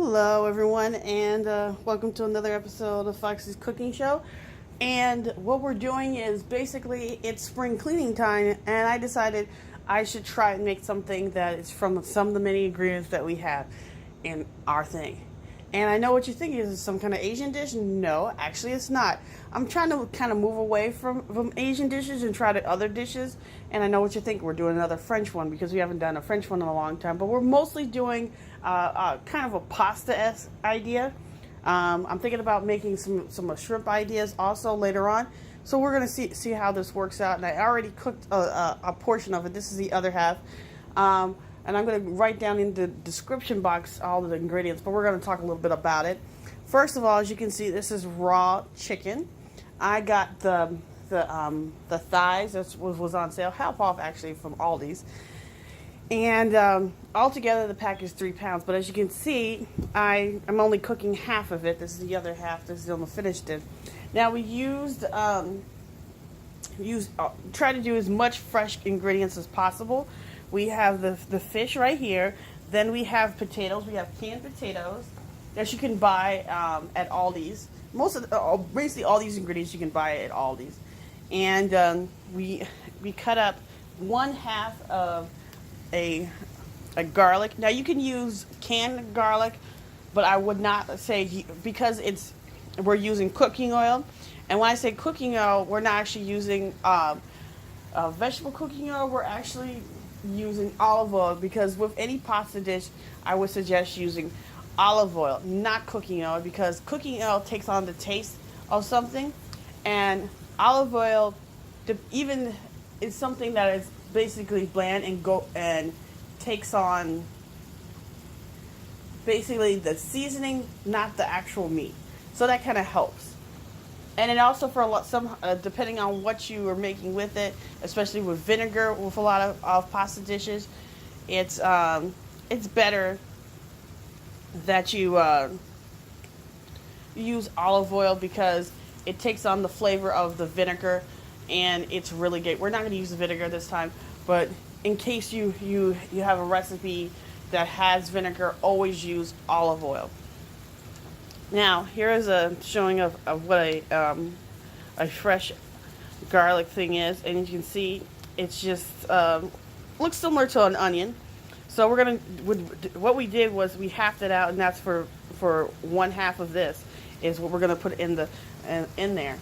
Hello, everyone, and welcome to another episode of Foxy's Cooking Show. And what we're doing is basically it's spring cleaning time, and I decided I should try and make something that is from some of the many ingredients that we have in our thing. And I know what you're thinking, is it some kind of Asian dish? No, actually it's not. I'm trying to kind of move away from Asian dishes and try to other dishes. And I know what you think, we're doing another French one because we haven't done a French one in a long time. But we're mostly doing kind of a pasta-esque idea. I'm thinking about making some shrimp ideas also later on. So we're going to see how this works out. And I already cooked a portion of it. This is the other half. And I'm going to write down in the description box all of the ingredients, but we're going to talk a little bit about it. First of all, as you can see, this is raw chicken. I got the thighs. That was on sale, half off actually, from Aldi's. And altogether the pack is 3 pounds. But as you can see, I'm only cooking half of it. This is the other half. This is the finished it. Now we try to do as much fresh ingredients as possible. We have the fish right here. Then we have potatoes. We have canned potatoes that you can buy at Aldi's. Basically all these ingredients you can buy at Aldi's. And we cut up 1/2 of a garlic. Now you can use canned garlic, but I would not say, because we're using cooking oil. And when I say cooking oil, we're not actually using vegetable cooking oil. We're actually using olive oil, because with any pasta dish I would suggest using olive oil, not cooking oil, because cooking oil takes on the taste of something, and olive oil even is something that is basically bland and takes on basically the seasoning, not the actual meat. So that kind of helps. And it also, for depending on what you are making with it, especially with vinegar, with a lot of pasta dishes, it's better that you use olive oil, because it takes on the flavor of the vinegar, and it's really good. We're not going to use the vinegar this time, but in case you have a recipe that has vinegar, always use olive oil. Now, here is a showing of what a fresh garlic thing is. And you can see it's just looks similar to an onion. So what we did was we halved it out, and that's for 1/2 of this is what we're going to put in there.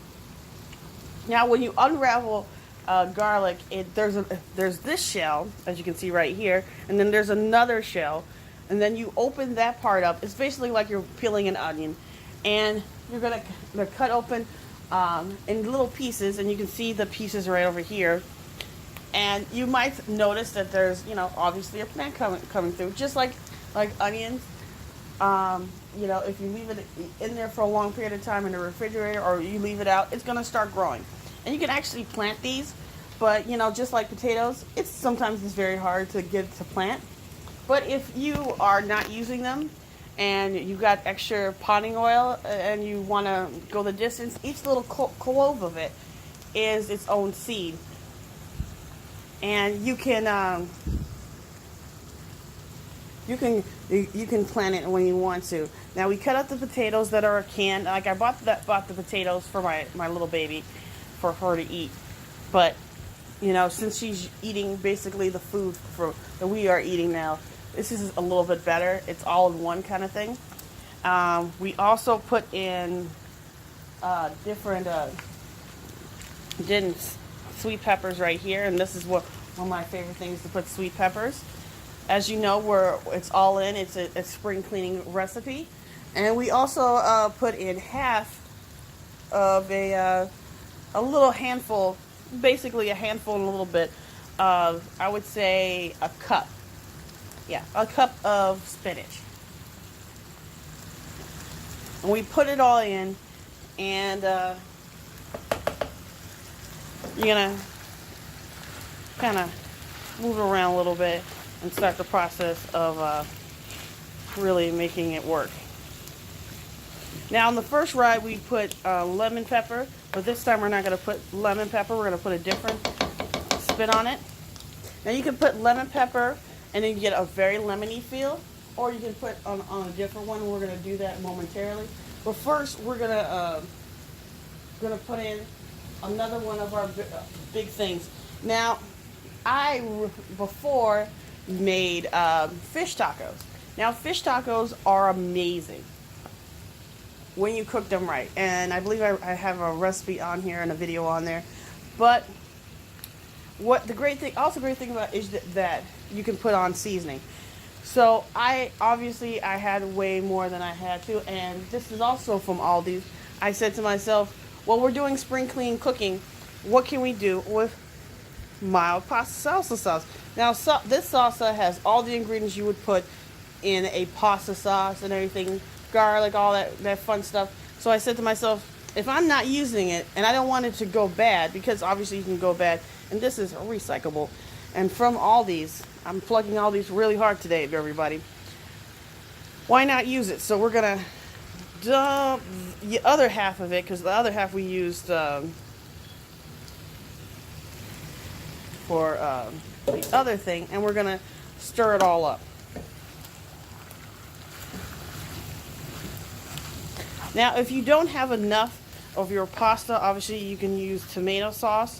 Now, when you unravel garlic, there's this shell, as you can see right here, and then there's another shell. And then you open that part up. It's basically like you're peeling an onion. And you're going to cut open in little pieces. And you can see the pieces right over here. And you might notice that there's, obviously a plant coming through. Just like onions. If you leave it in there for a long period of time in the refrigerator, or you leave it out, it's going to start growing. And you can actually plant these. But, just like potatoes, sometimes it's very hard to get it to plant. But if you are not using them and you got extra potting oil and you want to go the distance, each little clove of it is its own seed. And you can plant it when you want to. Now we cut out the potatoes that are canned. Like I bought the potatoes for my little baby for her to eat. But since she's eating basically the food that we are eating now, this is a little bit better. It's all in one kind of thing. We also put in different sweet peppers right here, and this is one of my favorite things, to put sweet peppers. As you know, it's all in. It's a spring cleaning recipe, and we also put in half of a little handful, basically a handful and a little bit of, I would say, a cup. Yeah, a cup of spinach. And we put it all in, and you're going to kind of move it around a little bit and start the process of really making it work. Now, on the first ride, we put lemon pepper, but this time we're not going to put lemon pepper. We're going to put a different spin on it. Now, you can put lemon pepper, and then you get a very lemony feel. or you can put on a different one. We're gonna do that momentarily. But first, we're gonna put in another one of our big things. Now, I before made fish tacos. Now, fish tacos are amazing when you cook them right, and I believe I have a recipe on here and a video on there. But what the great thing, also great thing about is that you can put on seasoning. So I had way more than I had to, and this is also from Aldi. I said to myself, well, we're doing spring clean cooking. What can we do with mild pasta salsa sauce? Now, this salsa has all the ingredients you would put in a pasta sauce and everything, garlic, all that fun stuff. So I said to myself, if I'm not using it, and I don't want it to go bad, because obviously you can go bad, and this is recyclable. And from Aldi's, I'm plugging Aldi's really hard today, everybody. Why not use it? So we're gonna dump the other half of it, because the other half we used for the other thing, and we're gonna stir it all up. Now, if you don't have enough of your pasta, obviously you can use tomato sauce.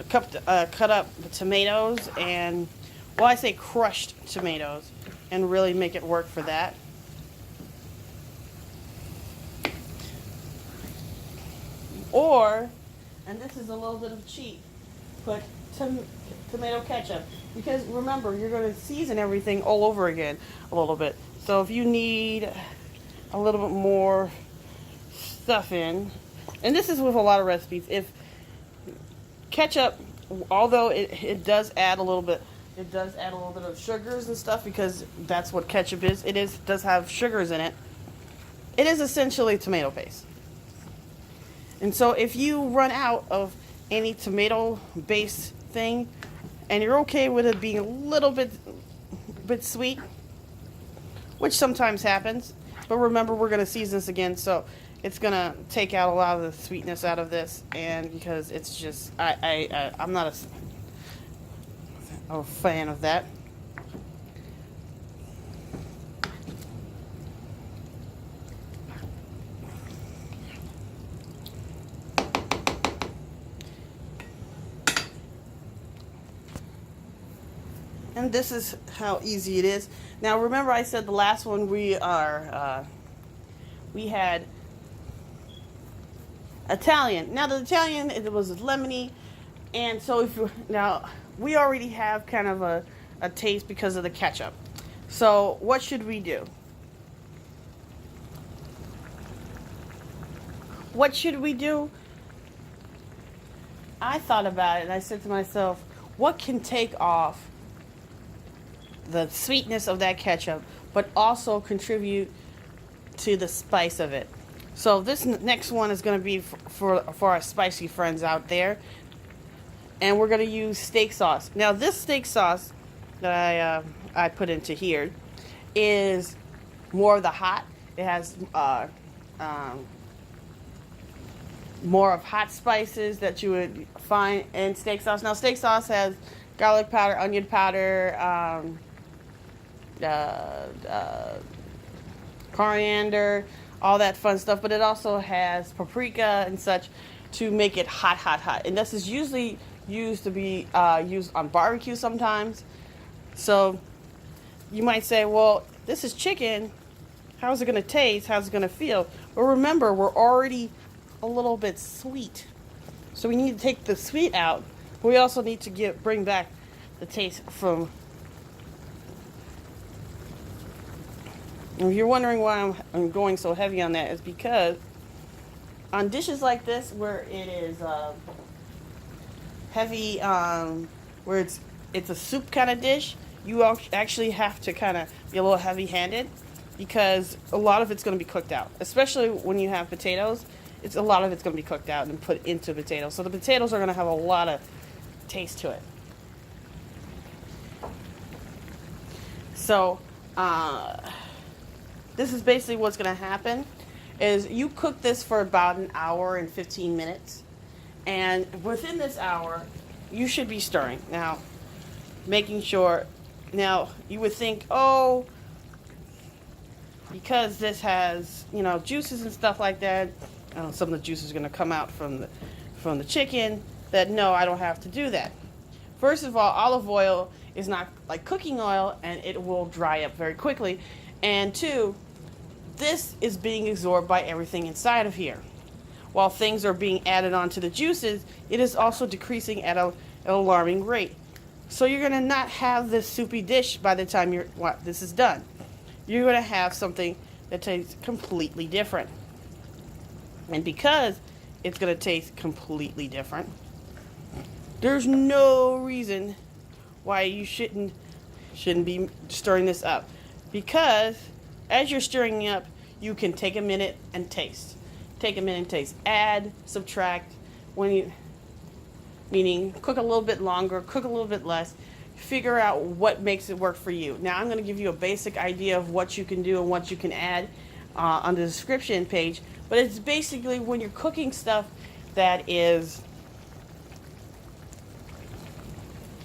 Cut up tomatoes, and, well, I say crushed tomatoes, and really make it work for that. Or, and this is a little bit of cheat, put tomato ketchup, because remember, you're going to season everything all over again a little bit. So if you need a little bit more stuff in, and this is with a lot of recipes, if ketchup, although it does add a little bit, of sugars and stuff, because that's what ketchup is. It does have sugars in it. It is essentially tomato paste. And so if you run out of any tomato-based thing, and you're okay with it being a little bit sweet, which sometimes happens, but remember, we're going to season this again, so it's going to take out a lot of the sweetness out of this, and because it's just, I'm not a fan of that. And this is how easy it is. Now, remember I said the last one we had Italian. Now, the Italian, it was lemony, and so now we already have kind of a taste because of the ketchup. So what should we do? What should we do? I thought about it, and I said to myself, what can take off the sweetness of that ketchup, but also contribute to the spice of it? So this next one is going to be for our spicy friends out there, and we're going to use steak sauce. Now, this steak sauce that I put into here is more of the hot. It has more of hot spices that you would find in steak sauce. Now, steak sauce has garlic powder, onion powder, coriander, all that fun stuff, but it also has paprika and such to make it hot, hot, hot. And this is usually used to be used on barbecue sometimes. So you might say, well, this is chicken. How's it going to taste? How's it going to feel? But remember, we're already a little bit sweet. So we need to take the sweet out. We also need to bring back the taste from. And if you're wondering why I'm going so heavy on that, is because on dishes like this where it is heavy, where it's a soup kind of dish, you actually have to kind of be a little heavy-handed, because a lot of it's going to be cooked out. Especially when you have potatoes, a lot of it's going to be cooked out and put into potatoes. So the potatoes are going to have a lot of taste to it. So, this is basically what's going to happen, is you cook this for about an hour and 15 minutes. And within this hour, you should be stirring. Now, making sure, now you would think, oh, because this has, you know, juices and stuff like that, some of the juice is going to come out from the chicken, that no, I don't have to do that. First of all, olive oil is not like cooking oil, and it will dry up very quickly. And two, this is being absorbed by everything inside of here. While things are being added onto the juices, it is also decreasing at an alarming rate. So you're going to not have this soupy dish by the time this is done. You're going to have something that tastes completely different. And because it's going to taste completely different, there's no reason why you shouldn't be stirring this up. Because as you're stirring it up, you can take a minute and taste. Take a minute and taste. Add, subtract, meaning cook a little bit longer, cook a little bit less. Figure out what makes it work for you. Now I'm going to give you a basic idea of what you can do and what you can add on the description page. But it's basically when you're cooking stuff that is